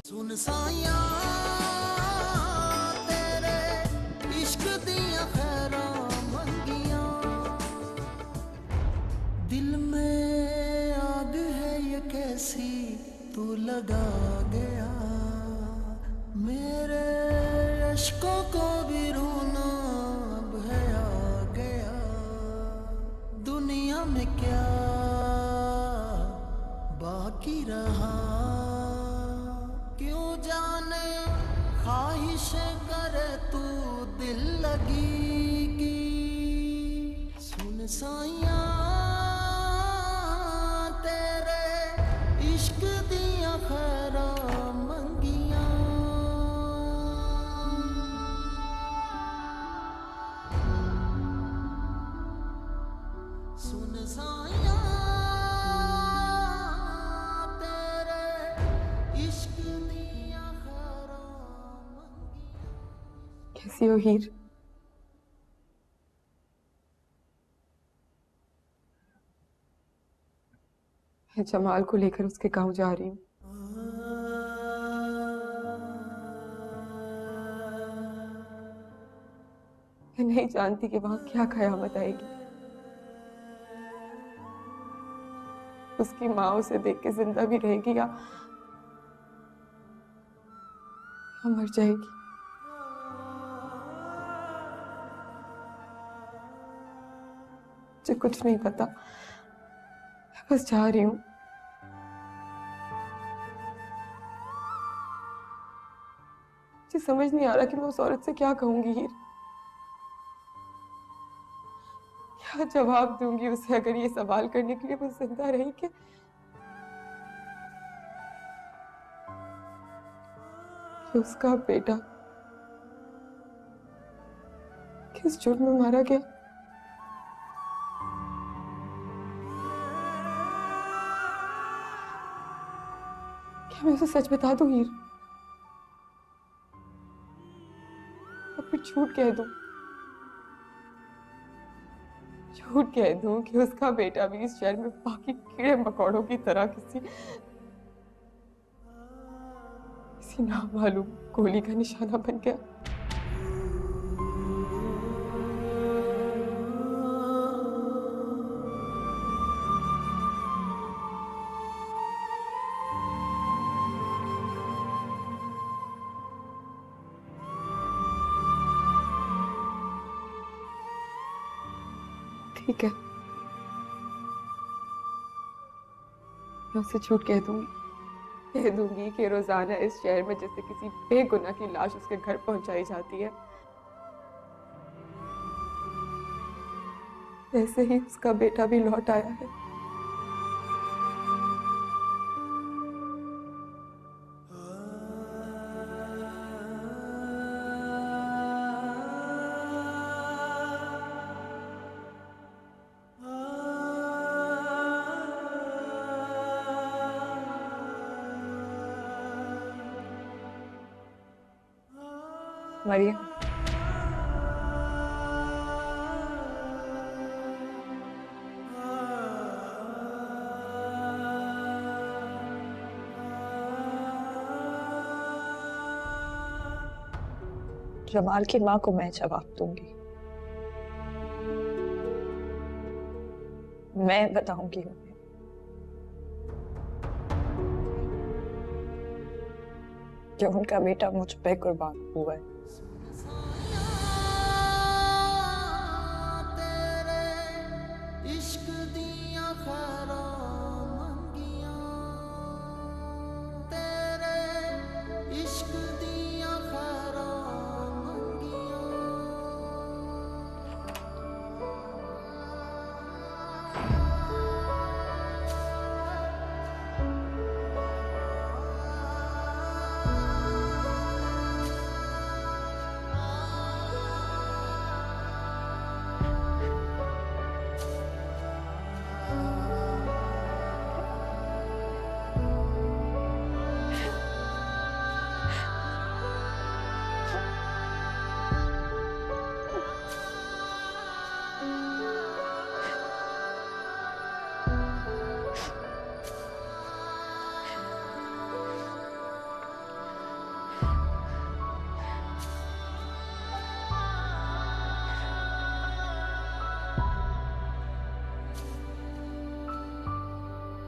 सुन साया तेरे इश्क दिया खैरा मंगिया, दिल में आग है ये कैसी तू लगा गया, मेरे अश्कों को भी रोना अब है आ गया। दुनिया में क्या बाकी रहा क्यों जाने, ख्वाहिशें करे तू दिल लगी की। सुन साइया तेरे इश्क दिया खैरा मंगिया, सुन साइया कैसी हो हीर? मैं जमाल को लेकर उसके गांव जा रही हूँ। मैं नहीं जानती कि वहां क्या कयामत आएगी। उसकी माँ उसे देख के जिंदा भी रहेगी या मर जाएगी। मुझे कुछ नहीं पता, मैं बस जा रही हूँ। मुझे समझ नहीं आ रहा कि मैं उस औरत से क्या कहूंगी हीर, क्या जवाब दूंगी उसे अगर ये सवाल करने के लिए वो जिंदा रही कि उसका बेटा किस जुर्म में मारा गया। क्या मैं उसे सच बता दूं हीर, और फिर झूठ कह दूं कि उसका बेटा भी इस शहर में बाकी कीड़े मकोड़ों की तरह किसी नामालूम गोली का निशाना बन गया। ठीक है, मैं उसे झूठ कह दूंगी कि रोजाना इस शहर में जैसे किसी बेगुनाह की लाश उसके घर पहुंचाई जाती है, वैसे ही उसका बेटा भी लौट आया है। मरियम, जमाल की माँ को मैं जवाब दूंगी, मैं बताऊंगी उन्हें। जो उनका बेटा मुझ पे कुर्बान हुआ है।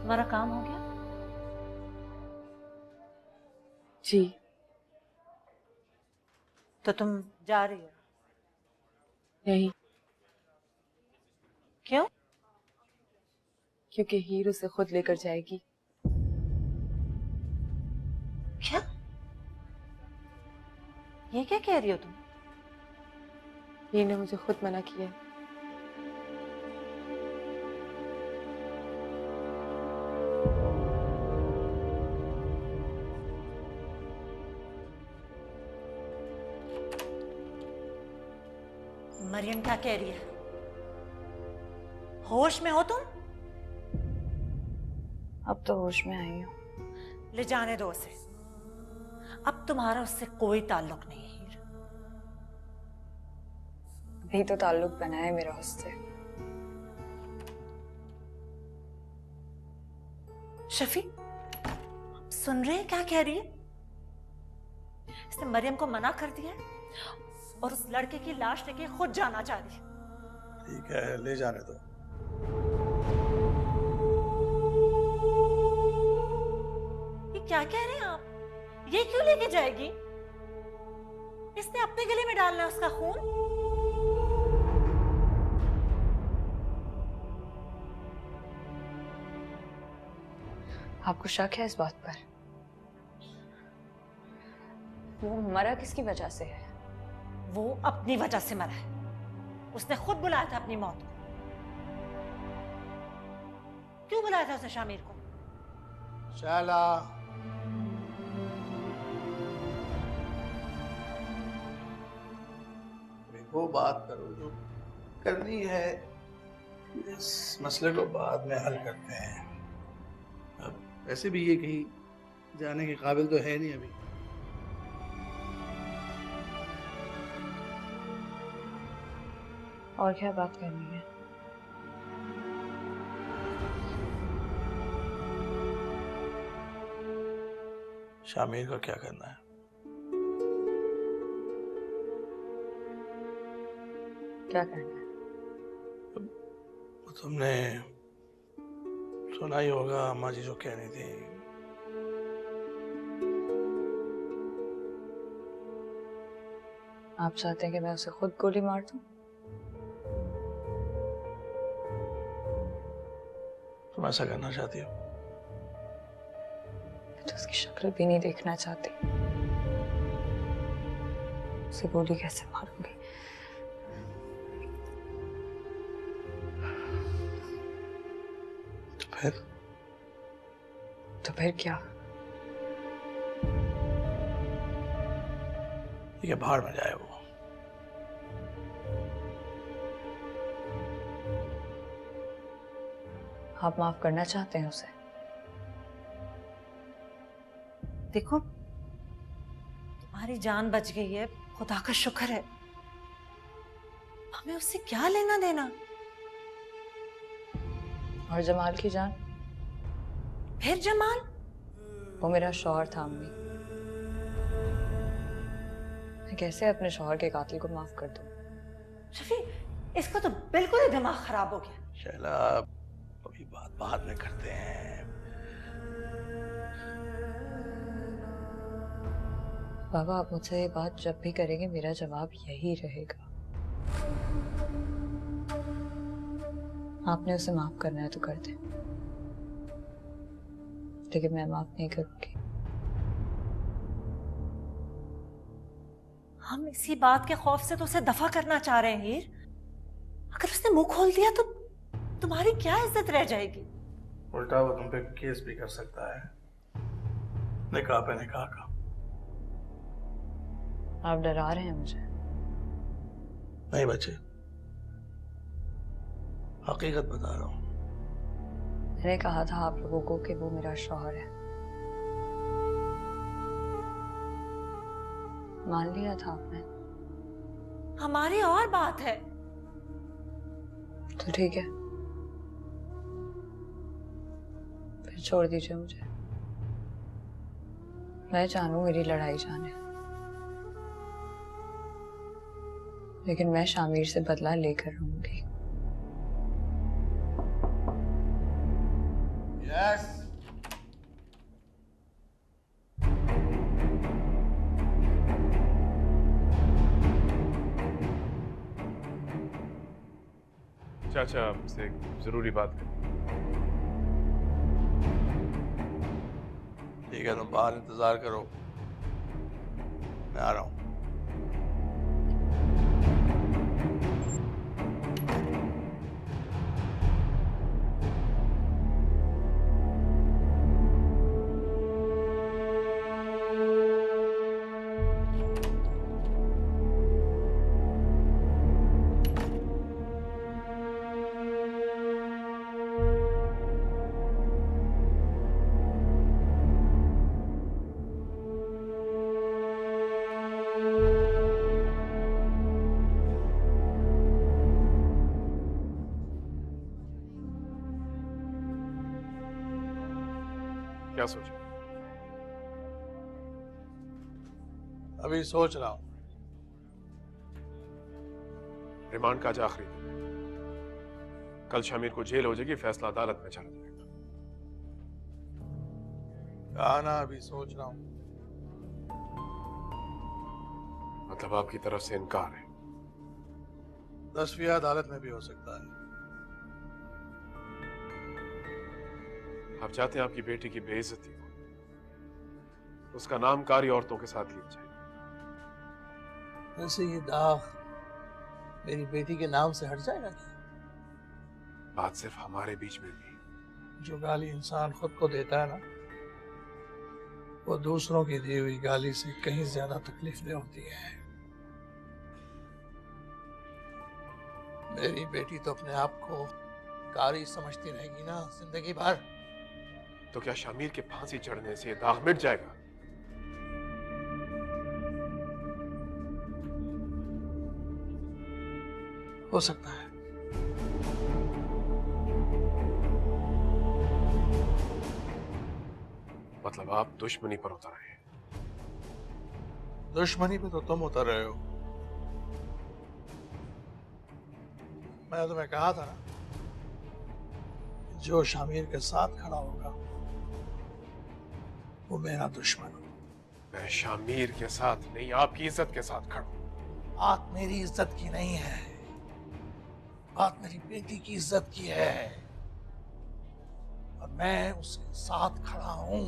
तुम्हारा काम हो गया? जी। तो तुम जा रही हो? नहीं, क्यों? क्योंकि हीर उसे खुद लेकर जाएगी। क्या? ये क्या कह रही हो तुम? हीर ने मुझे खुद मना किया है। मरियम क्या कह रही है? होश में हो तुम? अब तो होश में आई हूँ। ले जाने दो उसे। अब तुम्हारा उससे कोई ताल्लुक नहीं है हीर। अभी तो ताल्लुक बना है मेरा उससे। शफी, सुन रहे हैं क्या कह रही है? इसने मरियम को मना कर दिया है और उस लड़के की लाश लेके खुद जाना चाह रही है। ठीक है, ले जाने दो। ये क्या कह रहे हैं आप? ये क्यों लेके जाएगी? इसने अपने गले में डालना है उसका खून? आपको शक है इस बात पर? वो मरा किसकी वजह से है? वो अपनी वजह से मरा है। उसने खुद बुलाया था अपनी मौत को। क्यों बुलाया था उसने शामिर को? शाला, वो बात करो जो करनी है। इस मसले को बाद में हल करते हैं। अब वैसे भी ये कहीं जाने के काबिल तो है नहीं अभी। और क्या बात करनी है? शामिर का क्या करना है? क्या करना है? तुमने सुना ही होगा अम्मा जी जो कह रही थी। आप चाहते हैं कि मैं उसे खुद गोली मार दूं? तुम ऐसा करना चाहती हो? मैं तो उसकी शक्ल भी नहीं देखना चाहती। उसे गोली कैसे मारूंगी? तो फिर क्या? ये बाहर में जाए वो। आप माफ करना चाहते हैं उसे? देखो, तुम्हारी जान बच गई है, खुदा का शुक्र है। हमें उससे क्या लेना देना? और जमाल की जान? फिर जमाल? वो मेरा शौहर था अम्मी। मैं कैसे अपने शौहर के कातिल को माफ कर दूं? शफी, इसका तो बिल्कुल ही दिमाग खराब हो गया। शैला, अभी बात बाद में करते हैं। बाबा, आप मुझसे ये बात जब भी करेंगे मेरा जवाब यही रहेगा। आपने उसे माफ करना है तो कर दे, लेकिन मैं माफ नहीं करूंगी। हम इसी बात के खौफ से तो उसे दफा करना चाह रहे हैं हीर। अगर उसने मुंह खोल दिया तो तुम्हारी क्या इज्जत रह जाएगी? उल्टा वो तुम पे केस भी कर सकता है, निकाह पे निकाह का। आप डरा रहे हैं मुझे। नहीं बच्चे, हकीकत बता रहा हूँ। मैंने कहा था आप लोगों को कि वो मेरा शौहर है। मान लिया था आपने। हमारी और बात है। तो ठीक है, फिर छोड़ दीजिए मुझे। मैं जानू मेरी लड़ाई जाने, लेकिन मैं शामिर से बदला लेकर रहूंगी। यस। चाचा आपसे एक जरूरी बात है। ठीक है, तुम बाहर इंतजार करो, मैं आ रहा हूँ। क्या सोचा? अभी सोच रहा हूँ। रिमांड का आज आखिरी दिन है। कल शामिर को जेल हो जाएगी, फैसला अदालत में चला जाएगा। कहा ना, अभी सोच रहा हूँ। मतलब आपकी तरफ से इनकार है? 10वीं अदालत में भी हो सकता है। आप चाहते हैं आपकी बेटी की बेइज्जती हो, उसका नाम कारी औरतों के साथ लिया जाए। वैसे ये दाग मेरी बेटी के नाम से हट जाएगा क्या? बात सिर्फ हमारे बीच में भी। जो गाली इंसान खुद को देता है ना, वो दूसरों की दी हुई गाली से कहीं ज्यादा तकलीफ दे होती है। मेरी बेटी तो अपने आप को कारी समझती रहेगी ना जिंदगी भर। तो क्या शामिर के फांसी चढ़ने से दाग मिट जाएगा? हो सकता है। मतलब आप दुश्मनी पर उतर आए हैं? दुश्मनी पे तो तुम उतर रहे हो। मैंने तुम्हें कहा था ना, जो शामिर के साथ खड़ा होगा वो मेरा दुश्मन हो। मैं शामिर के साथ नहीं, आपकी इज्जत के साथ खड़ा हूं। बात मेरी इज्जत की नहीं है, बात मेरी बेटी की इज्जत की है, और मैं उसके साथ खड़ा हूं।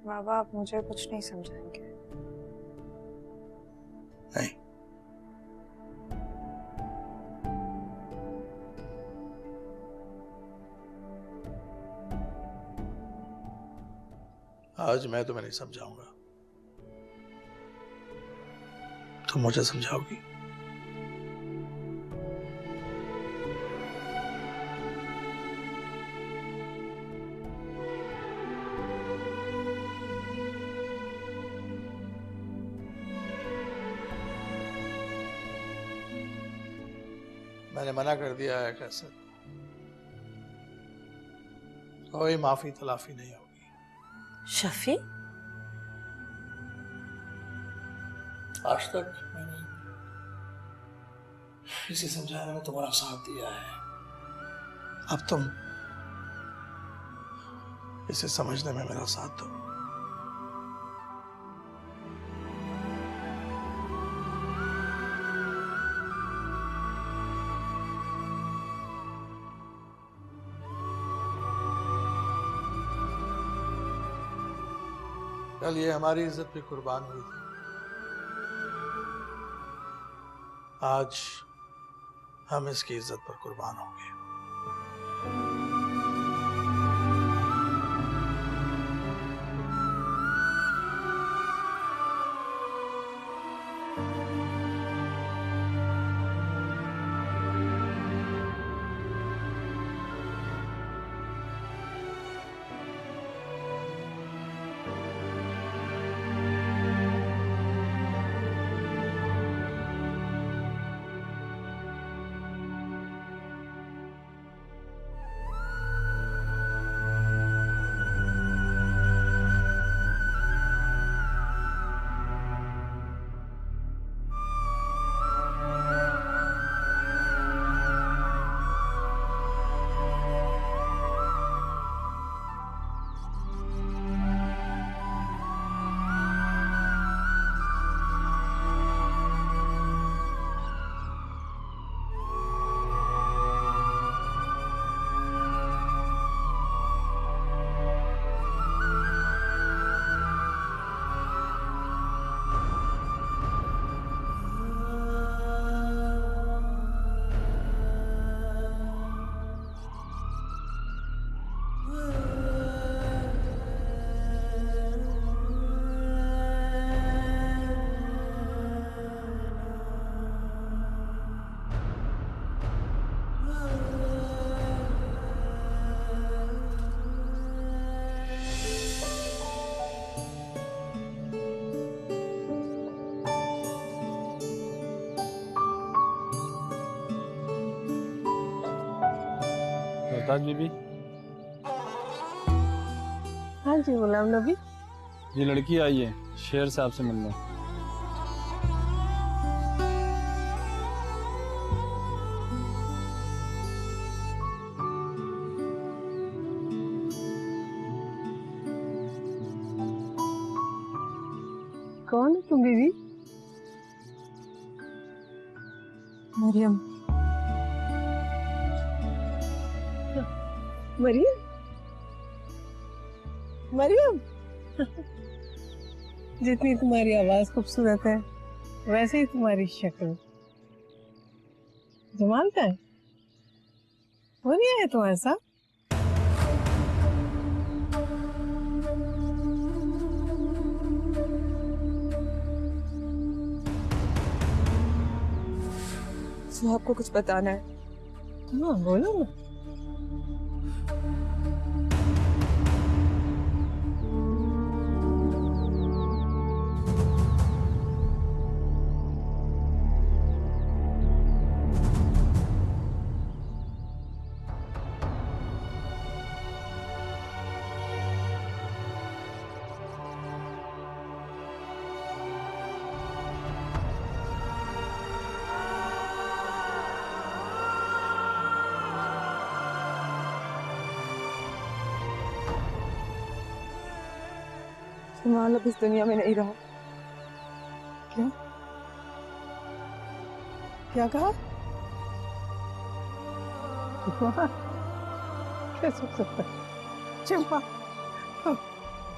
बाबा आप मुझे कुछ नहीं समझाएंगे? नहीं, आज मैं तुम्हें नहीं समझाऊंगा, तुम मुझे समझाओगी। मैंने मना कर दिया है कैसे, कोई माफी तलाफी नहीं होगी। शफी, आज तक मैंने इसे समझाने में तुम्हारा साथ दिया है, अब तुम इसे समझने में मेरा साथ दो। कल ये हमारी इज्जत पे कुर्बान हुई थी, आज हम इसकी इज्जत पर कुर्बान होंगे। मुमताज बीबी, हाँ जी गुलाम नबी। ये लड़की आई है शेर साहब से मिलने। कौन है तुम बीबी? मरियम। मरियम? मरियम? जितनी तुम्हारी आवाज खूबसूरत है वैसे ही तुम्हारी शक्ल। जमाल का है? वो नहीं आया तुम्हारे साथ? जो आपको कुछ बताना है। हाँ बोलो ना। जमाल अब इस दुनिया में नहीं रहा। क्या? क्या कहा? कैसे हो सकता है? चंपा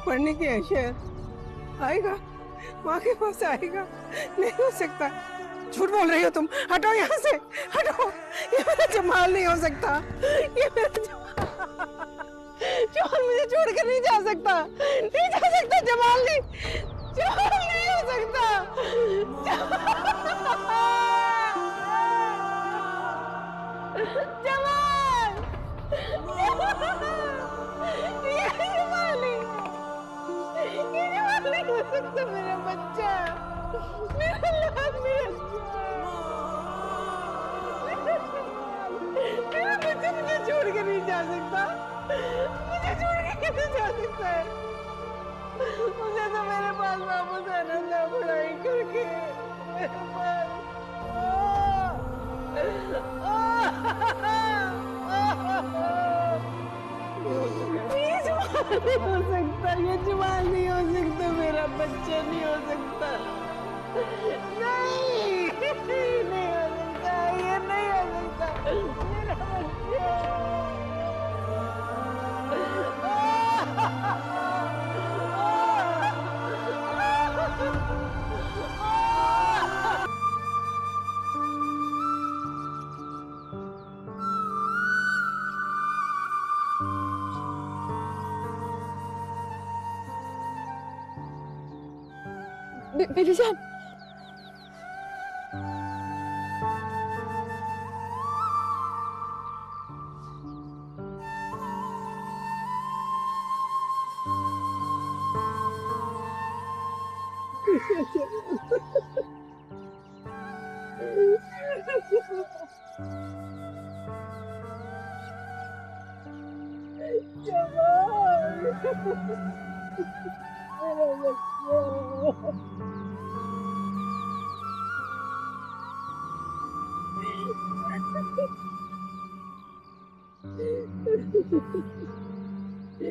पढ़ने की है शायद आएगा, माँ के पास आएगा। नहीं हो सकता, झूठ बोल रही हो तुम। हटो यहाँ से, हटो। ये मेरा जमाल नहीं हो सकता, ये मेरा जमाल मुझे छोड़ कर नहीं जा सकता, नहीं जा सकता। जमाल नहीं, जमाल नहीं हो सकता। जमाल, ये जमाल नहीं हो सकता। मेरा बच्चा, मेरा लाल, मेरा बच्चा मुझे छोड़ के नहीं जा सकता। मुझे छोड़ के कैसे जा सकता है? मुझे तो मेरे पास वापस आना था पढ़ाई करके। मेरे पास ये जमाल नहीं हो सकता, ये जमाल नहीं हो सकता। मेरा बच्चा नहीं हो सकता। नहीं, नहीं हो सकता, ये नहीं हो सकता। मेरा बच्चा। बीबी जान।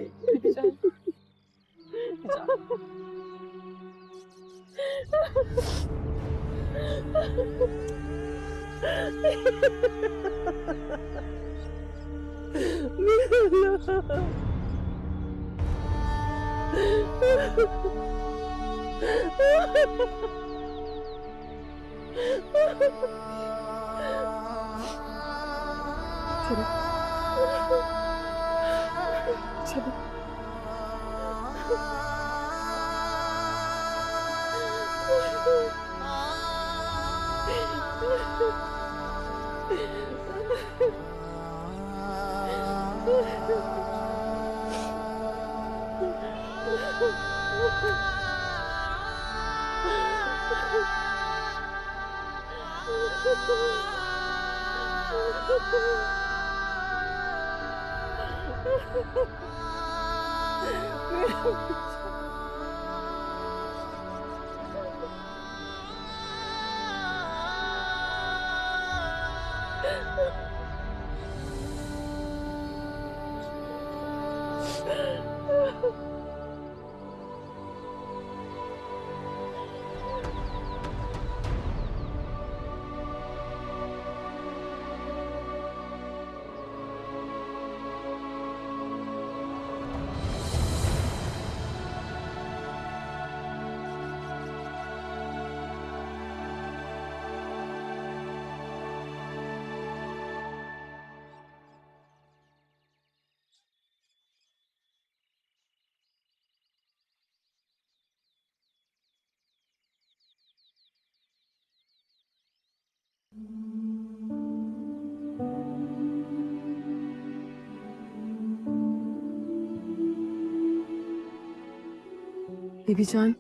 बीबी जान, बीबी जान। चलो चलो। बीबी जान,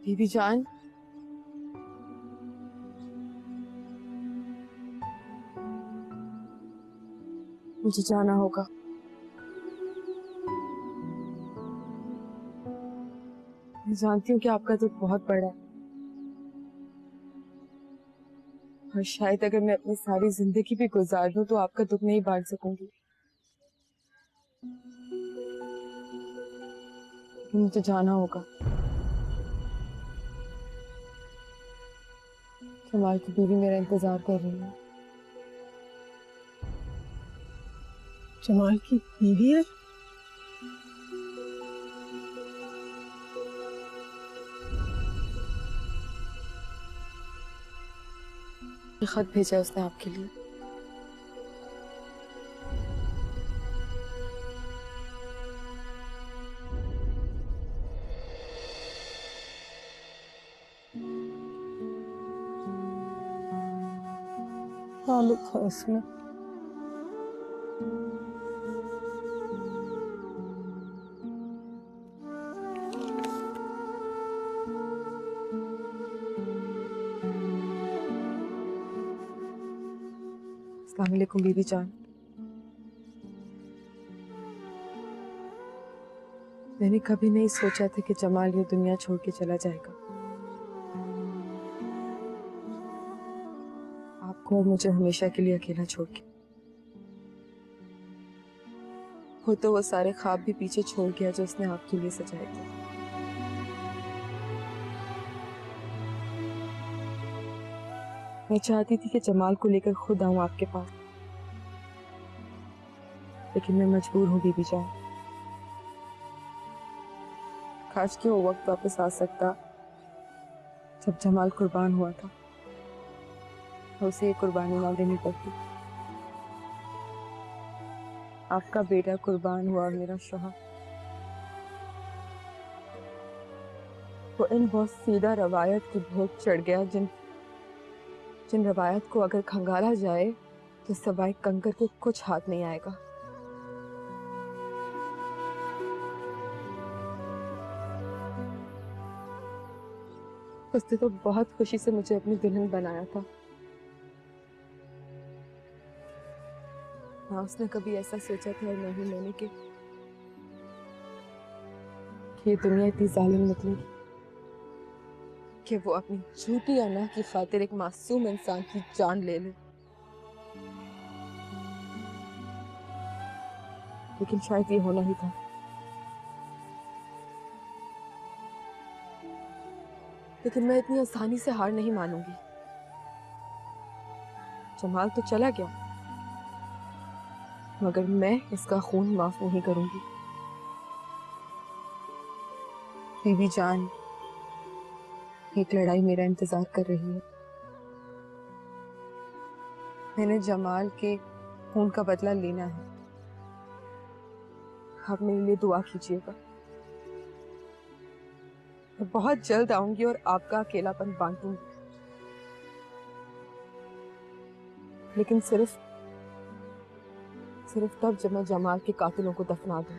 बीबी जान। मुझे जाना होगा। मैं जानती हूँ कि आपका दुख बहुत बड़ा है और शायद अगर मैं अपनी सारी जिंदगी भी गुजार दूं तो आपका दुख नहीं बांट सकूंगी। मुझे जाना होगा। जमाल की बीवी मेरा इंतजार कर रही है। जमाल की बीवी है? ये खत भेजा है उसने आपके लिए। हाँ लिखा है इसमें। अस्सलाम वालेकुम बीबी जान। मैंने कभी नहीं सोचा था कि जमाल ये दुनिया छोड़ के चला जाएगा। आपको और मुझे हमेशा के लिए अकेला छोड़ के। वो तो वो सारे ख्वाब भी पीछे छोड़ गया जो उसने आपके लिए सजाए थे। मैं चाहती थी कि जमाल को लेकर खुद आऊं आपके पास, लेकिन मैं मजबूर हूं बीबी जान। काश कि वो वक्त वापस आ सकता जब जमाल कुर्बान हुआ था, उसे ये कुर्बानी ना देनी पड़ती। आपका बेटा कुर्बान हुआ मेरा शौहर। वो इन बहुत सीधा रवायत की भूख चढ़ गया जिन जिन रवायत को अगर खंगाला जाए तो सवाई कंकर के कुछ हाथ नहीं आएगा। उसने तो बहुत खुशी से मुझे अपनी दुल्हन बनाया था। हाँ, उसने कभी ऐसा सोचा था और नहीं मैंने कि ये दुनिया इतनी जालिम निकलेगी कि वो अपनी झूठी अना की खातिर एक मासूम इंसान की जान ले ले। लेकिन शायद ये होना ही था। लेकिन मैं इतनी आसानी से हार नहीं मानूंगी। जमाल तो चला गया, मगर मैं इसका खून माफ नहीं करूंगी। बीबी जान, एक लड़ाई मेरा इंतजार कर रही है। मैंने जमाल के खून का बदला लेना है। आप मेरे लिए दुआ कीजिएगा। मैं बहुत जल्द आऊंगी और आपका अकेलापन बांटूंगी, लेकिन सिर्फ तब जब मैं जमाल के कातिलों को दफना दूं।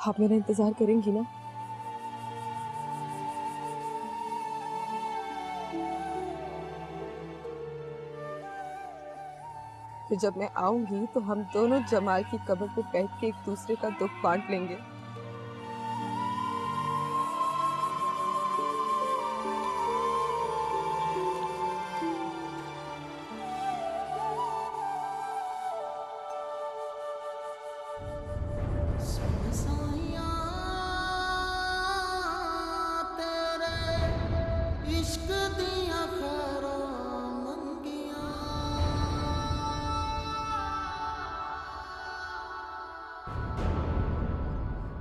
आप मेरा इंतजार करेंगी ना? फिर जब मैं आऊंगी तो हम दोनों जमाल की कब्र पे बैठ के एक दूसरे का दुख बांट लेंगे। साइयां तेरे इश्क दियां खैरां मंगियां,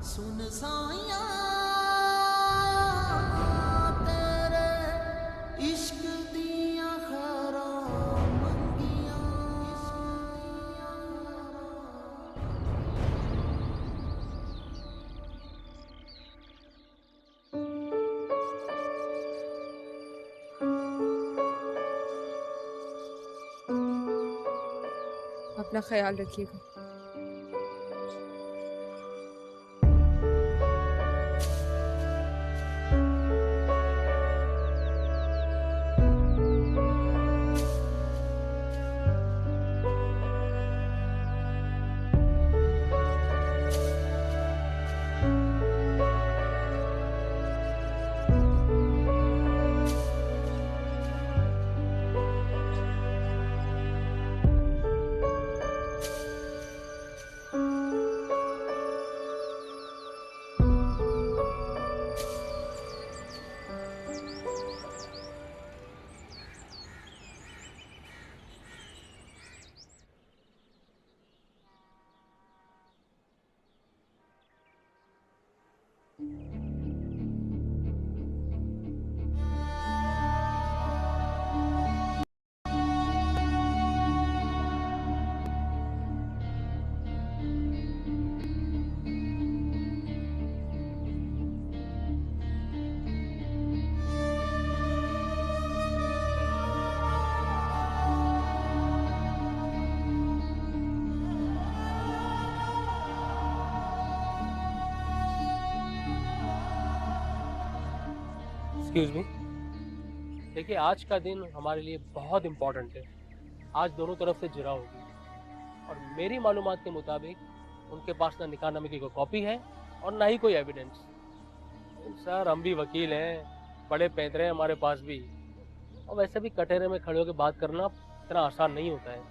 सुन साइयां तेरे इश्क दियां खैरां मंगियां। अपना ख्याल रखिएगा। एक्सक्यूज मी, देखिए आज का दिन हमारे लिए बहुत इम्पोर्टेंट है। आज दोनों तरफ से जिरा होगी और मेरी मालूमात के मुताबिक उनके पास ना निकाहनामे की कोई कॉपी है और ना ही कोई एविडेंस। सर हम भी वकील हैं, बड़े पैतरे हैं हमारे पास भी, और वैसे भी कटहरे में खड़े होकर बात करना इतना आसान नहीं होता है।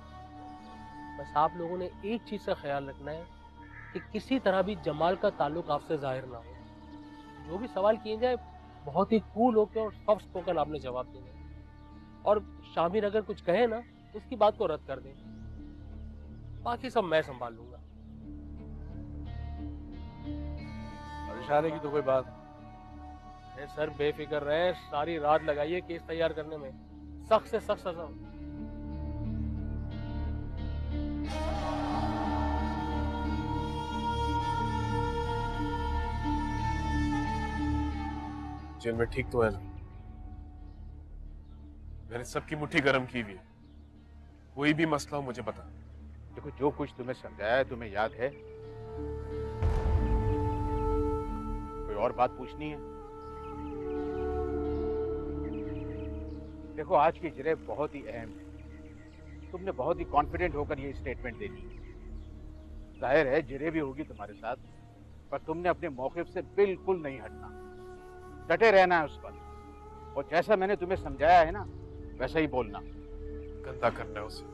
बस आप लोगों ने एक चीज़ का ख्याल रखना है कि किसी तरह भी जमाल का ताल्लुक आपसे जाहिर ना हो। जो भी सवाल किए जाए बहुत ही कूल होकर और सॉफ्ट स्पोकन आपने जवाब देना, और शामिर अगर कुछ कहे ना तो उसकी बात को रद्द कर दें। बाकी सब मैं संभाल लूंगा। परेशानी की तो कोई बात अरे सर बेफिक्र रहे, सारी रात लगाइए केस तैयार करने में, सख्त से सख्त सजा। जेल में ठीक तो है ना? मैंने सबकी मुट्ठी गर्म की हुई है, कोई भी मसला हो मुझे बता। देखो, जो कुछ तुम्हें समझाया है तुम्हें याद है? कोई और बात पूछनी है? देखो, आज की जिरह बहुत ही अहम है। तुमने बहुत ही कॉन्फिडेंट होकर ये स्टेटमेंट दे दी। जाहिर है जिरह भी होगी तुम्हारे साथ, पर तुमने अपने मौक़िफ़ से बिल्कुल नहीं हटना, डटे रहना है उस पर। और जैसा मैंने तुम्हें समझाया है ना, वैसा ही बोलना। गंदा करना है उसे,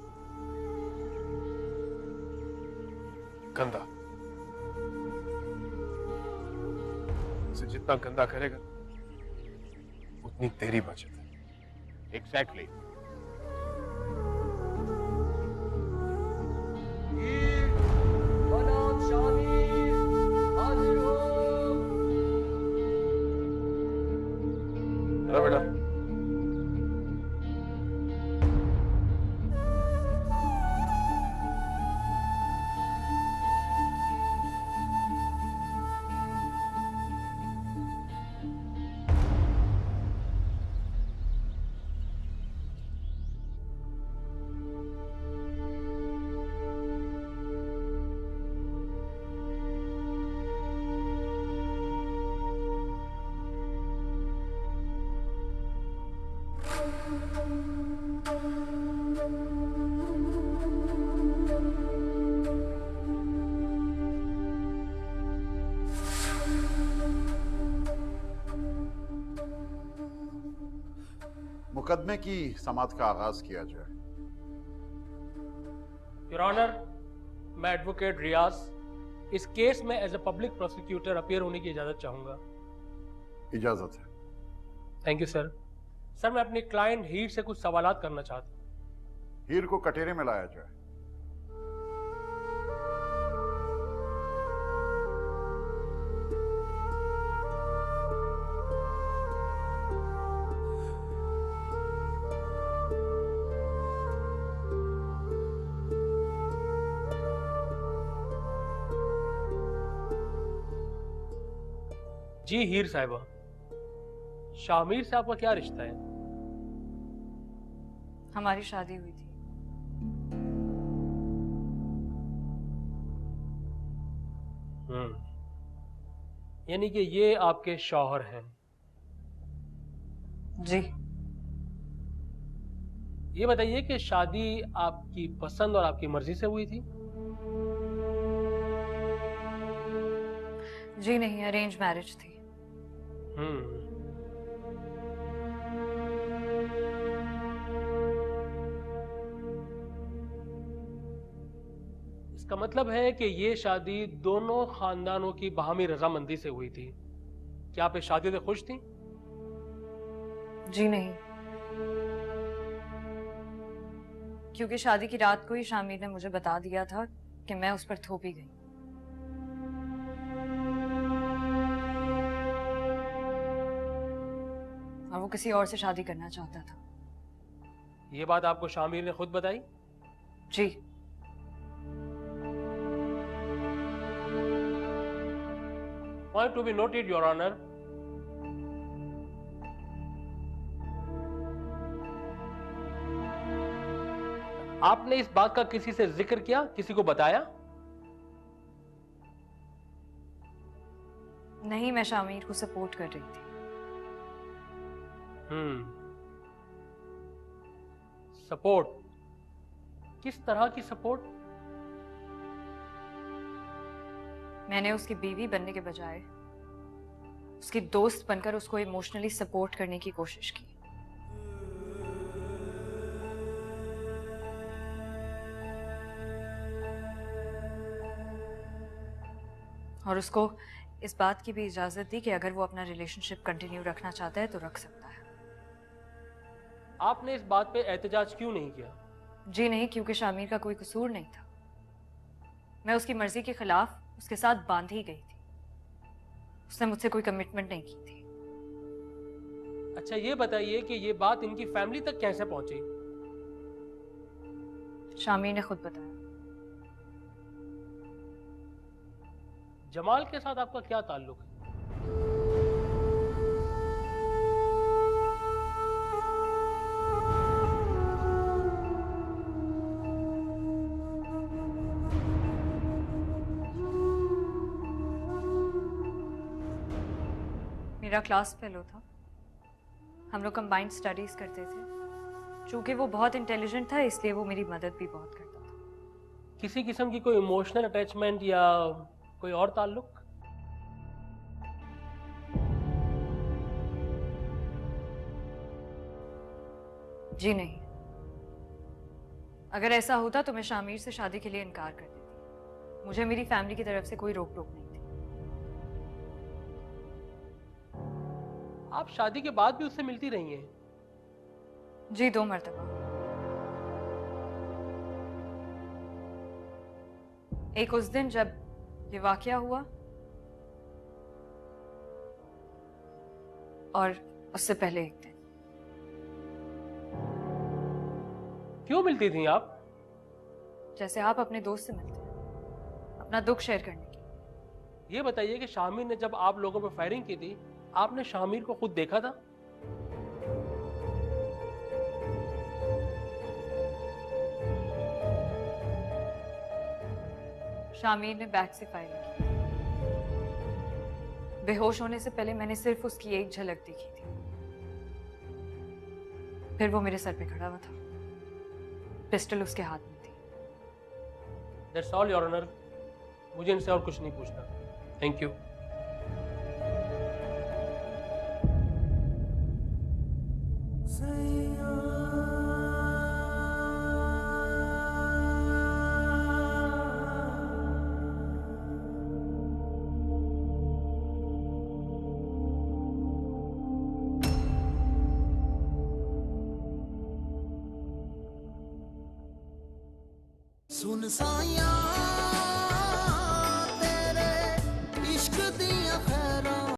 गंदा। उसे जितना गंदा करेगा उतनी तेरी बचत है। एग्जैक्टली। चलो बेटा। मुकदमे की समाअत का आगाज किया जाए। योर ऑनर, मैं एडवोकेट रियाज इस केस में as a public prosecutor appear होने की इजाजत चाहूंगा। इजाजत है। Thank you sir. सर, मैं अपनी क्लाइंट हीर से कुछ सवालात करना चाहता हूँ। हीर को कटहरे में लाया जाए। जी हीर साहिबा, शामिर से आपका क्या रिश्ता है? हमारी शादी हुई थी। यानी कि ये आपके शौहर हैं? जी। ये बताइए कि शादी आपकी पसंद और आपकी मर्जी से हुई थी? जी नहीं, अरेंज मैरिज थी। इसका मतलब है कि ये शादी दोनों खानदानों की बाहमी रजामंदी से हुई थी। क्या आप इस शादी से खुश थी? जी नहीं, क्योंकि शादी की रात को ही शामिर ने मुझे बता दिया था कि मैं उस पर थोपी गई। और वो किसी और से शादी करना चाहता था। ये बात आपको शामिर ने खुद बताई? जी। Point to be noted, Your Honor. आपने इस बात का किसी से जिक्र किया, किसी को बताया? नहीं, मैं शामिर को सपोर्ट कर रही थी। सपोर्ट? किस तरह की सपोर्ट? मैंने उसकी बीवी बनने के बजाय उसकी दोस्त बनकर उसको इमोशनली सपोर्ट करने की कोशिश की। और उसको इस बात की भी इजाजत दी कि अगर वो अपना रिलेशनशिप कंटिन्यू रखना चाहता है तो रख सकता है। आपने इस बात पे एहतजाज क्यों नहीं किया? जी नहीं, क्योंकि शामिर का कोई कसूर नहीं था। मैं उसकी मर्जी के खिलाफ उसके साथ बांधी गई थी। उसने मुझसे कोई कमिटमेंट नहीं की थी। अच्छा ये बताइए कि ये बात इनकी फैमिली तक कैसे पहुंची? शामिर ने खुद बताया। जमाल के साथ आपका क्या ताल्लुक है? मेरा क्लास फेलो था, हम लोग कंबाइंड स्टडीज करते थे। चूंकि वो बहुत इंटेलिजेंट था इसलिए वो मेरी मदद भी बहुत करता था। किसी किस्म की कोई इमोशनल अटैचमेंट या कोई और ताल्लुक? जी नहीं। अगर ऐसा होता तो मैं शामिर से शादी के लिए इनकार कर देती। मुझे मेरी फैमिली की तरफ से कोई रोक टोक नहीं थी। आप शादी के बाद भी उससे मिलती रही हैं? जी, 2 मरतबा। एक उस दिन जब ये वाकया हुआ और उससे पहले एक दिन। क्यों मिलती थी आप? जैसे आप अपने दोस्त से मिलते हैं, अपना दुख शेयर करने की। ये बताइए कि शामिर ने जब आप लोगों पर फायरिंग की थी, आपने शामिर को खुद देखा था? शामिर ने बैक से फायरिंग की। बेहोश होने से पहले मैंने सिर्फ उसकी एक झलक देखी थी। फिर वो मेरे सर पे खड़ा हुआ था, पिस्टल उसके हाथ में थी। That's all, Your Honor. मुझे इनसे और कुछ नहीं पूछना। Thank you. सुन साया